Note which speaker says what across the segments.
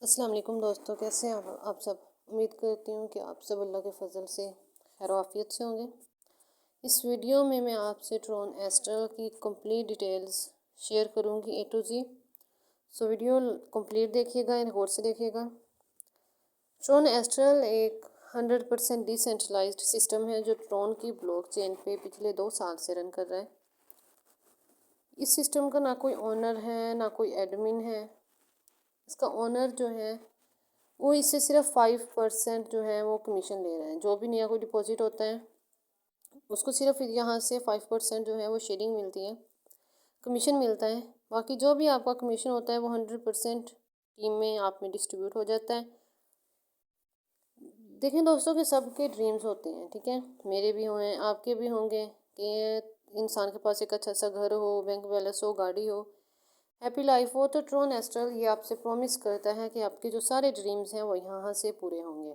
Speaker 1: अस्सलाम वालेकुम दोस्तों, कैसे हैं आप सब। उम्मीद करती हूँ कि आप सब अल्लाह के फजल से खैर आफियत से होंगे। इस वीडियो में मैं आपसे ट्रॉन एस्ट्रल की कंप्लीट डिटेल्स शेयर करूँगी A to Z। So video complete देखिएगा, गौर से देखिएगा। ट्रॉन एस्ट्रल एक 100% डिसेंट्रलाइज्ड सिस्टम है जो ट्रॉन की ब्लॉकचेन पे पिछले 2 साल से रन कर रहा है। इस सिस्टम का ना कोई ओनर है ना कोई एडमिन है। इसका ओनर जो है वो इससे सिर्फ 5% जो है वो कमीशन ले रहे हैं। जो भी नया कोई डिपॉजिट होता है उसको सिर्फ यहाँ से 5% जो है वो शेयरिंग मिलती है, कमीशन मिलता है। बाकी जो भी आपका कमीशन होता है वो 100% टीम में आप में डिस्ट्रीब्यूट हो जाता है। देखें दोस्तों कि सबके ड्रीम्स होते हैं, ठीक है, मेरे भी हुए हैं, आपके भी होंगे कि इंसान के पास एक अच्छा सा घर हो, बैंक बैलेंस हो, गाड़ी हो, हैप्पी लाइफ हो। तो ट्रॉन एस्ट्रल ये आपसे प्रॉमिस करता है कि आपके जो सारे ड्रीम्स हैं वो यहाँ से पूरे होंगे।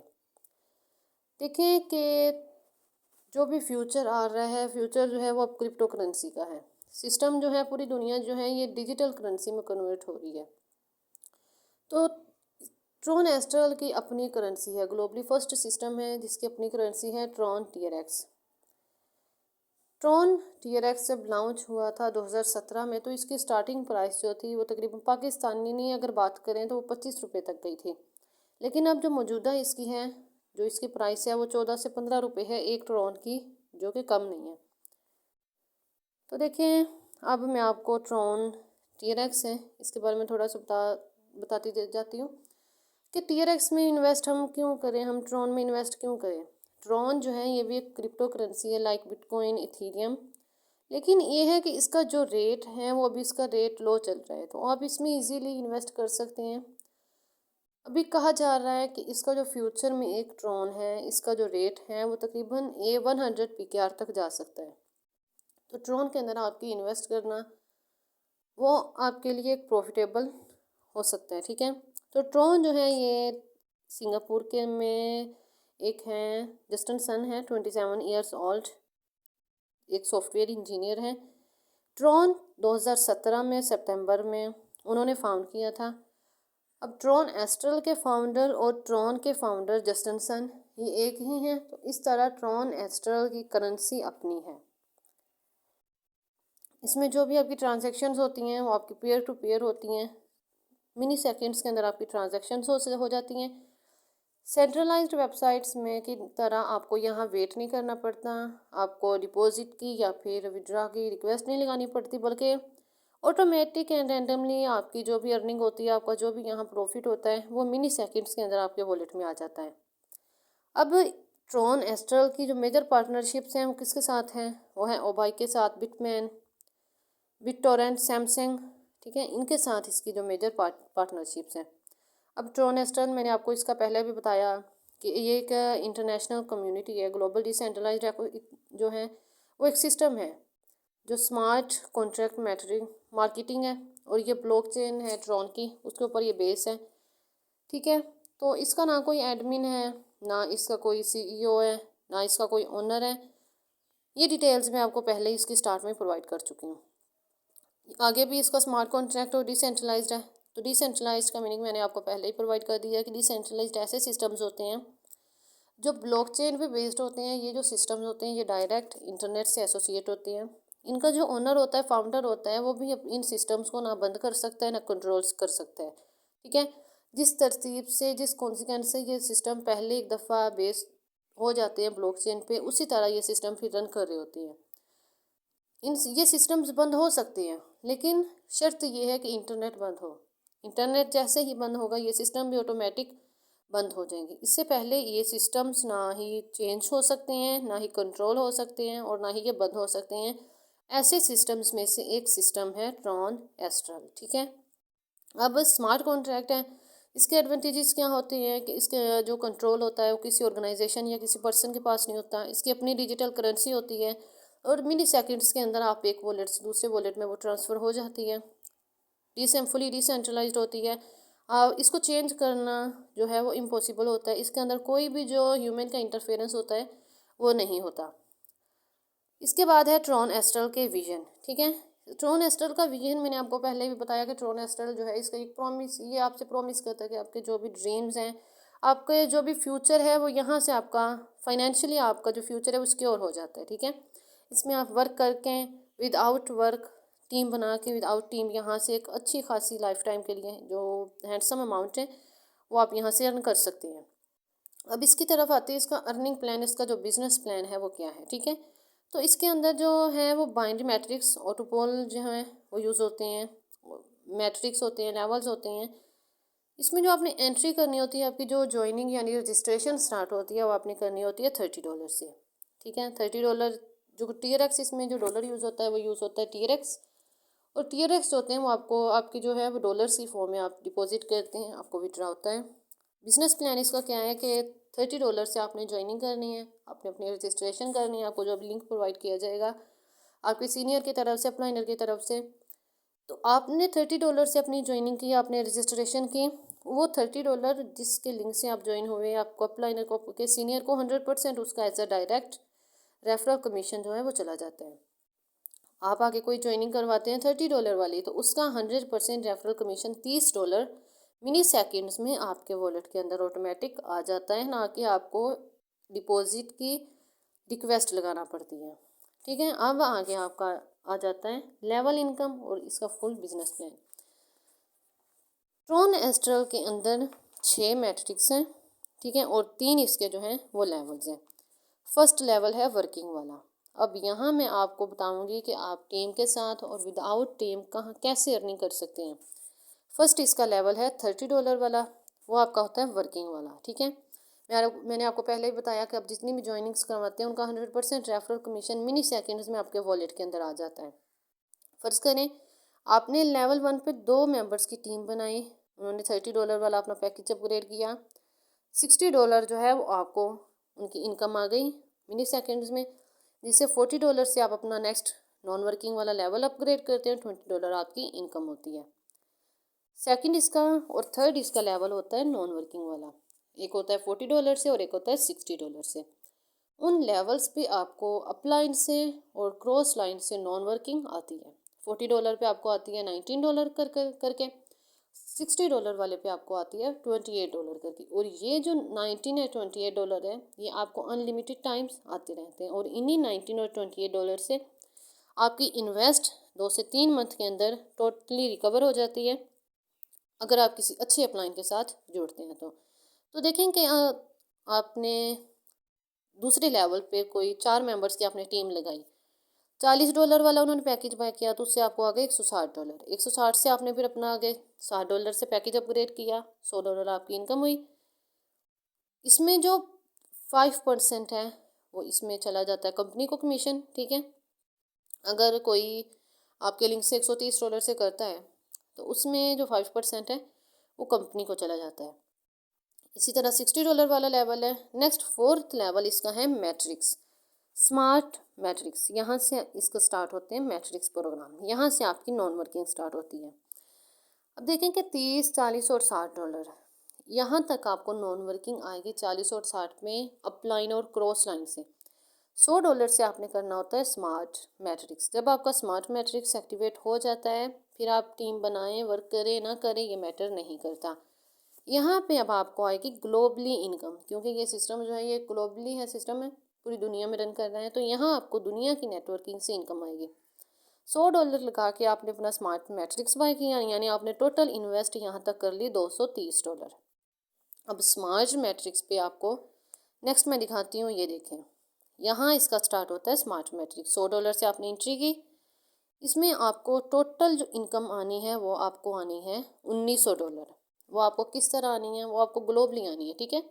Speaker 1: देखिए कि जो भी फ्यूचर आ रहा है, फ्यूचर जो है वो अब क्रिप्टो करेंसी का है। सिस्टम जो है, पूरी दुनिया जो है ये डिजिटल करेंसी में कन्वर्ट हो रही है। तो ट्रॉन एस्ट्रल की अपनी करेंसी है, ग्लोबली फर्स्ट सिस्टम है जिसकी अपनी करेंसी है ट्रॉन TRX। ट्रॉन TRX जब लॉन्च हुआ था 2017 में, तो इसकी स्टार्टिंग प्राइस जो थी वो तकरीबन पाकिस्तानी नहीं अगर बात करें तो वो 25 रुपये तक गई थी। लेकिन अब जो मौजूदा इसकी है, जो इसकी प्राइस है वो 14 से 15 रुपये है एक ट्रॉन की, जो कि कम नहीं है। तो देखिए अब मैं आपको ट्रॉन TRX है इसके बारे में थोड़ा सा बताती जाती हूँ कि TRX में इन्वेस्ट हम क्यों करें, हम ट्रॉन में इन्वेस्ट क्यों करें। ट्रॉन जो है ये भी एक क्रिप्टो करेंसी है लाइक बिटकॉइन, इथीरियम। लेकिन ये है कि इसका जो रेट है वो अभी इसका रेट लो चल रहा है, तो आप इसमें इजीली इन्वेस्ट कर सकते हैं। अभी कहा जा रहा है कि इसका जो फ्यूचर में एक ट्रॉन है इसका जो रेट है वो तकरीबन A100 PKR तक जा सकता है। तो ट्रॉन के अंदर आपकी इन्वेस्ट करना वो आपके लिए एक प्रॉफिटेबल हो सकता है, ठीक है। तो ट्रॉन जो है ये सिंगापुर के में एक है, जस्टिन सन है, 27 ईयर्स ओल्ड, एक सॉफ्टवेयर इंजीनियर है। ट्रॉन 2017 में सितंबर में उन्होंने फाउंड किया था। अब ट्रॉन एस्ट्रल के फाउंडर और ट्रॉन के फाउंडर जस्टिन सन ये एक ही हैं। तो इस तरह ट्रॉन एस्ट्रल की करेंसी अपनी है। इसमें जो भी आपकी ट्रांजैक्शंस होती हैं वो आपकी पीयर टू पीयर होती हैं, मिनी सेकंड्स के अंदर आपकी ट्रांजैक्शंस हो जाती हैं। सेंट्रलाइज्ड वेबसाइट्स में की तरह आपको यहाँ वेट नहीं करना पड़ता, आपको डिपॉजिट की या फिर विड्रॉ की रिक्वेस्ट नहीं लगानी पड़ती, बल्कि ऑटोमेटिक एंड रैंडमली आपकी जो भी अर्निंग होती है, आपका जो भी यहाँ प्रॉफिट होता है वो मिनी सेकंड्स के अंदर आपके वॉलेट में आ जाता है। अब ट्रॉन एस्ट्रल की जो मेजर पार्टनरशिप्स हैं वो किसके साथ हैं, वो है ओबाई के साथ, बिटमैन, बिटटोरेंट, सैमसंग, ठीक है, इनके साथ इसकी जो मेजर पार्टनरशिप्स हैं। अब ट्रॉन एस्ट्रल मैंने आपको इसका पहले भी बताया कि ये एक इंटरनेशनल कम्युनिटी है, ग्लोबल डिसेंट्रलाइज्ड जो है वो एक सिस्टम है जो स्मार्ट कॉन्ट्रैक्ट मार्केटिंग है, और ये ब्लॉकचेन है ट्रॉन की, उसके ऊपर ये बेस है, ठीक है। तो इसका ना कोई एडमिन है, ना इसका कोई CEO है, ना इसका कोई ओनर है। ये डिटेल्स मैं आपको पहले ही इसकी स्टार्ट में प्रोवाइड कर चुकी हूँ। आगे भी इसका स्मार्ट कॉन्ट्रैक्ट और डिसेंट्रलाइज्ड है। तो डिसेंट्रलाइज्ड का मीनिंग मैंने आपको पहले ही प्रोवाइड कर दिया है कि डिसेंट्रलाइज्ड ऐसे सिस्टम्स होते हैं जो ब्लॉकचेन पे बेस्ड होते हैं। ये जो सिस्टम्स होते हैं ये डायरेक्ट इंटरनेट से एसोसिएट होते हैं। इनका जो ओनर होता है, फाउंडर होता है, वो भी इन सिस्टम्स को ना बंद कर सकता है ना कंट्रोल्स कर सकता है, ठीक है। जिस तरतीब से, जिस कॉन्सिक्वेंस से ये सिस्टम पहले एक दफ़ा बेस हो जाते हैं ब्लॉकचेन पे, उसी तरह ये सिस्टम फिर रन कर रहे होते हैं। ये सिस्टम्स बंद हो सकते हैं, लेकिन शर्त ये है कि इंटरनेट बंद हो। इंटरनेट जैसे ही बंद होगा ये सिस्टम भी ऑटोमेटिक बंद हो जाएंगे। इससे पहले ये सिस्टम्स ना ही चेंज हो सकते हैं, ना ही कंट्रोल हो सकते हैं, और ना ही ये बंद हो सकते हैं। ऐसे सिस्टम्स में से एक सिस्टम है ट्रॉन एस्ट्रल, ठीक है। अब स्मार्ट कॉन्ट्रैक्ट है, इसके एडवांटेजेस क्या होते हैं कि इसके जो कंट्रोल होता है वो किसी ऑर्गेनाइजेशन या किसी पर्सन के पास नहीं होता। इसकी अपनी डिजिटल करेंसी होती है और मिली सेकंड्स के अंदर आप एक वॉलेट से दूसरे वॉलेट में वो ट्रांसफ़र हो जाती है। फुली डिसेंट्रलाइज्ड होती है। इसको चेंज करना जो है वो इम्पॉसिबल होता है। इसके अंदर कोई भी जो ह्यूमन का इंटरफेरेंस होता है वो नहीं होता। इसके बाद है ट्रॉन एस्ट्रल के विजन, ठीक है। ट्रोन एस्ट्रल का विजन मैंने आपको पहले भी बताया कि ट्रोन एस्ट्रल जो है इसका एक प्रॉमिस, ये आपसे प्रॉमिस करता है कि आपके जो भी ड्रीम्स हैं, आपके जो भी फ्यूचर है, वो यहाँ से आपका फाइनेंशियली आपका जो फ्यूचर है वो सिक्योर हो जाता है। ठीक है, इसमें आप वर्क करके विदाउट वर्क टीम बना के, विदाउट टीम यहाँ से एक अच्छी खासी लाइफ टाइम के लिए जो हैंडसम अमाउंट है वो आप यहाँ से अर्न कर सकते हैं। अब इसकी तरफ आते हैं, इसका अर्निंग प्लान, इसका जो बिजनेस प्लान है वो क्या है। ठीक है, तो इसके अंदर जो है वो बाइनरी मैट्रिक्स, ऑटोपोल जो है वो यूज़ होते हैं, मैट्रिक्स होते हैं, लेवल्स होते हैं। इसमें जो आपने एंट्री करनी होती है, आपकी जो ज्वाइनिंग यानी रजिस्ट्रेशन स्टार्ट होती है वो आपने करनी होती है $30 से। ठीक है, $30 जो TRX, इसमें जो डॉलर यूज़ होता है वो यूज़ होता है TRX। और TRX होते हैं वो आपको आपकी जो है वो डॉलर्स की फॉर्म में आप डिपॉजिट करते हैं, आपको विड्रा होता है। बिजनेस प्लान इसका क्या है कि $30 से आपने ज्वाइनिंग करनी है, आपने अपनी रजिस्ट्रेशन करनी है, आपको जो लिंक प्रोवाइड किया जाएगा आपके सीनियर की तरफ से, अपलाइनर की तरफ से। तो आपने $30 से अपनी ज्वाइनिंग की, आपने रजिस्ट्रेशन की, वो $30 जिसके लिंक से आप ज्वाइन हुए, आपको अपलाइनर को, के सीनियर को 100% उसका as a direct referral commission जो है वो चला जाता है। आप आगे कोई ज्वाइनिंग करवाते हैं $30 वाली, तो उसका 100% रेफरल कमीशन $30 मिनी सेकेंड्स में आपके वॉलेट के अंदर ऑटोमेटिक आ जाता है, ना कि आपको डिपॉजिट की रिक्वेस्ट लगाना पड़ती है। ठीक है, अब आगे आपका आ जाता है लेवल इनकम और इसका full business plan. Tron Astral के अंदर 6 मैट्रिक्स हैं। ठीक है, और 3 इसके जो हैं वो लेवल्स हैं। फर्स्ट लेवल है वर्किंग वाला। अब यहाँ मैं आपको बताऊंगी कि आप टीम के साथ और विदाउट टीम कहाँ कैसे अर्निंग कर सकते हैं। फर्स्ट इसका लेवल है $30 वाला, वो आपका होता है वर्किंग वाला। ठीक है, मैंने आपको पहले ही बताया कि आप जितनी भी ज्वाइनिंग्स करवाते हैं उनका 100% रेफरल कमीशन मिनी सेकेंड्स में आपके वॉलेट के अंदर आ जाता है। फ़र्ज़ करें आपने लेवल 1 पे 2 मेंबर्स की टीम बनाई, उन्होंने $30 वाला अपना पैकेज अपग्रेड किया, $60 जो है वो आपको उनकी इनकम आ गई मिनी सेकेंड्स में, जिससे $40 से आप अपना नेक्स्ट नॉन वर्किंग वाला लेवल अपग्रेड करते हैं, $20 आपकी इनकम होती है। सेकंड इसका और थर्ड इसका लेवल होता है नॉन वर्किंग वाला, एक होता है $40 से और एक होता है $60 से। उन लेवल्स पे आपको अपलाइन से और क्रॉस लाइन से नॉन वर्किंग आती है। $40 पे आपको आती है $19 करके, $60 वाले पे आपको आती है $28 करके। और ये जो 19 है $28 है, ये आपको अनलिमिटेड टाइम्स आते रहते हैं, और इन्हीं 19 और $28 से आपकी इन्वेस्ट 2 से 3 मंथ के अंदर टोटली रिकवर हो जाती है, अगर आप किसी अच्छे अपलाइन के साथ जुड़ते हैं तो देखें कि आपने दूसरे लेवल पे कोई 4 मेंबर्स की आपने टीम लगाई, $40 वाला उन्होंने पैकेज बाय किया, तो उससे आपको आ गए $160। 160 से आपने फिर अपना आगे $60 से पैकेज अपग्रेड किया, $100 आपकी इनकम हुई। इसमें जो 5% है वो इसमें चला जाता है कंपनी को कमीशन। ठीक है, अगर कोई आपके लिंक से $130 से करता है तो उसमें जो 5% है वो कंपनी को चला जाता है। इसी तरह $60 वाला लेवल है। नेक्स्ट फोर्थ लेवल इसका है मैट्रिक्स, स्मार्ट मैट्रिक्स। यहाँ से इसका स्टार्ट होते हैं मैट्रिक्स प्रोग्राम, यहाँ से आपकी नॉन वर्किंग स्टार्ट होती है। अब देखें कि 30, 40 और $60 यहाँ तक आपको नॉन वर्किंग आएगी 40 और 60 में अपलाइन और क्रॉस लाइन से। $100 से आपने करना होता है स्मार्ट मैट्रिक्स। जब आपका स्मार्ट मैट्रिक्स एक्टिवेट हो जाता है, फिर आप टीम बनाएं, वर्क करें ना करें ये मैटर नहीं करता। यहाँ पे अब आपको आएगी ग्लोबली इनकम, क्योंकि ये सिस्टम जो है ये ग्लोबली है, सिस्टम है पूरी दुनिया में रन कर रहा है, तो यहाँ आपको दुनिया की नेटवर्किंग से इनकम आएगी। $100 लगा के आपने अपना स्मार्ट मैट्रिक्स बाय किया, यानी आपने टोटल इन्वेस्ट यहाँ तक कर ली $230। अब स्मार्ट मैट्रिक्स पे आपको नेक्स्ट मैं दिखाती हूँ, ये देखें यहाँ इसका स्टार्ट होता है स्मार्ट मैट्रिक्स। $100 से आपने एंट्री की, इसमें आपको टोटल जो इनकम आनी है वो आपको आनी है $1900। वो आपको किस तरह आनी है, वो आपको ग्लोबली आनी है। ठीक है,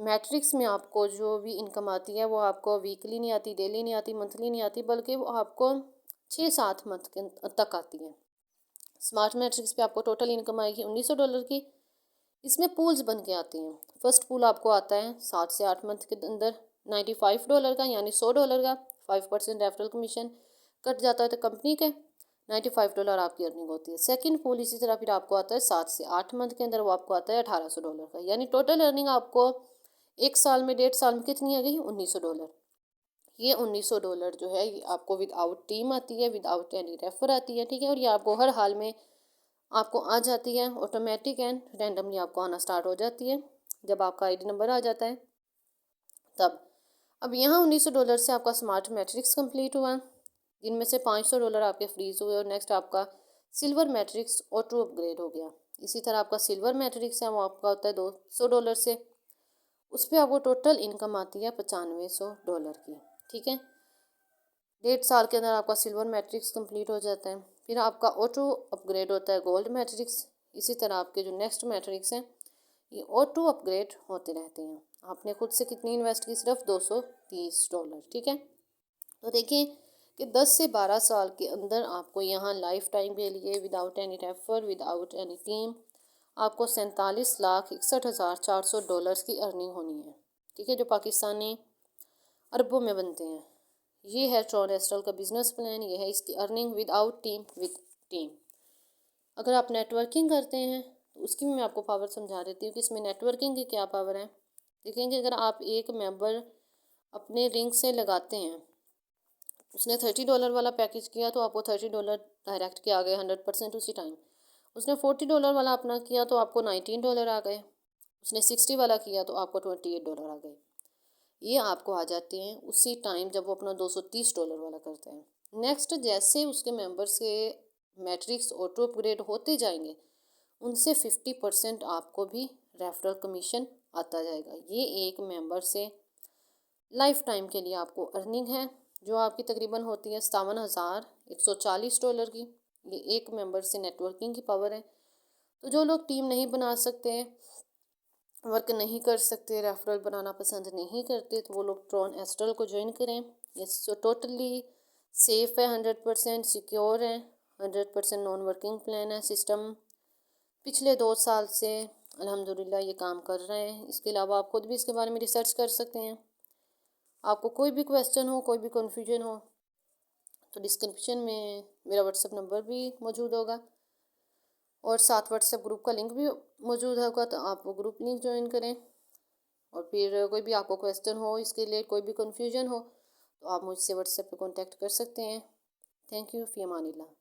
Speaker 1: मैट्रिक्स में आपको जो भी इनकम आती है वो आपको वीकली नहीं आती, डेली नहीं आती, मंथली नहीं आती, बल्कि वो आपको 6-7 मंथ के तक आती है। स्मार्ट मैट्रिक्स पे आपको टोटल इनकम आएगी $1900 की। इसमें पूल्स बन के आती हैं। फर्स्ट पूल आपको आता है 7 से 8 मंथ के अंदर $95 का, यानी $100 का 5% रेफरल कमीशन कट जाता है तो कंपनी के $95 आपकी अर्निंग होती है। सेकंड पूल इसी तरह फिर आपको आता है 7 से 8 मंथ के अंदर, वो आपको आता है $1800 का, यानी टोटल अर्निंग आपको 1 साल में 1.5 साल में कितनी आ गई $1900। ये $1900 जो है ये आपको विदाउट टीम आती है, विदाउट एनी रेफर आती है, ठीक है। और ये आपको हर हाल में आपको आ जाती है, ऑटोमेटिक एंड रैंडमली आपको आना स्टार्ट हो जाती है जब आपका आईडी नंबर आ जाता है तब। अब यहाँ $1900 से आपका स्मार्ट मैट्रिक्स कंप्लीट हुआ, जिनमें से $500 आपके फ्रीज हुए और नेक्स्ट आपका सिल्वर मैट्रिक्स ऑटो अपग्रेड हो गया। इसी तरह आपका सिल्वर मैट्रिक्स है वो आपका होता है $200 से, उस पर आपको टोटल इनकम आती है $9500 की, ठीक है। 1.5 साल के अंदर आपका सिल्वर मैट्रिक्स कंप्लीट हो जाता है। फिर आपका ऑटो अपग्रेड होता है गोल्ड मैट्रिक्स। इसी तरह आपके जो नेक्स्ट मैट्रिक्स हैं ये ऑटो अपग्रेड होते रहते हैं। आपने खुद से कितनी इन्वेस्ट की, सिर्फ $230, ठीक है। तो देखिए कि 10 से 12 साल के अंदर आपको यहाँ लाइफ टाइम के लिए without any refer, without any team, आपको $47,61,400 की अर्निंग होनी है, ठीक है, जो पाकिस्तानी अरबों में बनते हैं। ये है ट्रॉन एस्ट्रल का बिजनेस प्लान, ये है इसकी earning without team, with team. अगर आप नेटवर्किंग करते हैं तो उसकी भी मैं आपको पावर समझा देती हूँ कि इसमें नेटवर्किंग की क्या पावर है। देखेंगे अगर आप एक मेंबर अपने रिंग से लगाते हैं, उसने $30 वाला पैकेज किया तो आपको $30 डायरेक्ट के आ गए 100% उसी टाइम। उसने $40 वाला अपना किया तो आपको $19 आ गए। उसने 60 वाला किया तो आपको $28 आ गए। ये आपको आ जाते हैं उसी टाइम जब वो अपना $230 वाला करते हैं। नेक्स्ट जैसे उसके मेंबर्स के मैट्रिक्स ऑटो अपग्रेड होते जाएंगे, उनसे 50% आपको भी रेफरल कमीशन आता जाएगा। ये एक मेंबर से लाइफ टाइम के लिए आपको अर्निंग है, जो आपकी तकरीबन होती है $57,140 की। ये एक मेंबर से नेटवर्किंग की पावर है। तो जो लोग टीम नहीं बना सकते, वर्क नहीं कर सकते, रेफरल बनाना पसंद नहीं करते, तो वो लोग ट्रॉन एस्ट्रल को ज्वाइन करें। ये टोटली सेफ़ है, 100% सिक्योर है, 100% नॉन वर्किंग प्लान है। सिस्टम पिछले 2 साल से अल्हम्दुलिल्लाह ये काम कर रहे हैं। इसके अलावा आप खुद भी इसके बारे में रिसर्च कर सकते हैं। आपको कोई भी क्वेश्चन हो, कोई भी कन्फ्यूजन हो तो डिस्क्रिप्शन में मेरा व्हाट्सएप नंबर भी मौजूद होगा और साथ व्हाट्सएप ग्रुप का लिंक भी मौजूद होगा, तो आप वो ग्रुप लिंक ज्वाइन करें। और फिर कोई भी आपको क्वेश्चन हो, इसके लिए कोई भी कन्फ्यूजन हो तो आप मुझसे व्हाट्सएप पे कांटेक्ट कर सकते हैं। थैंक यू, फ़ी अमानिल्लाह।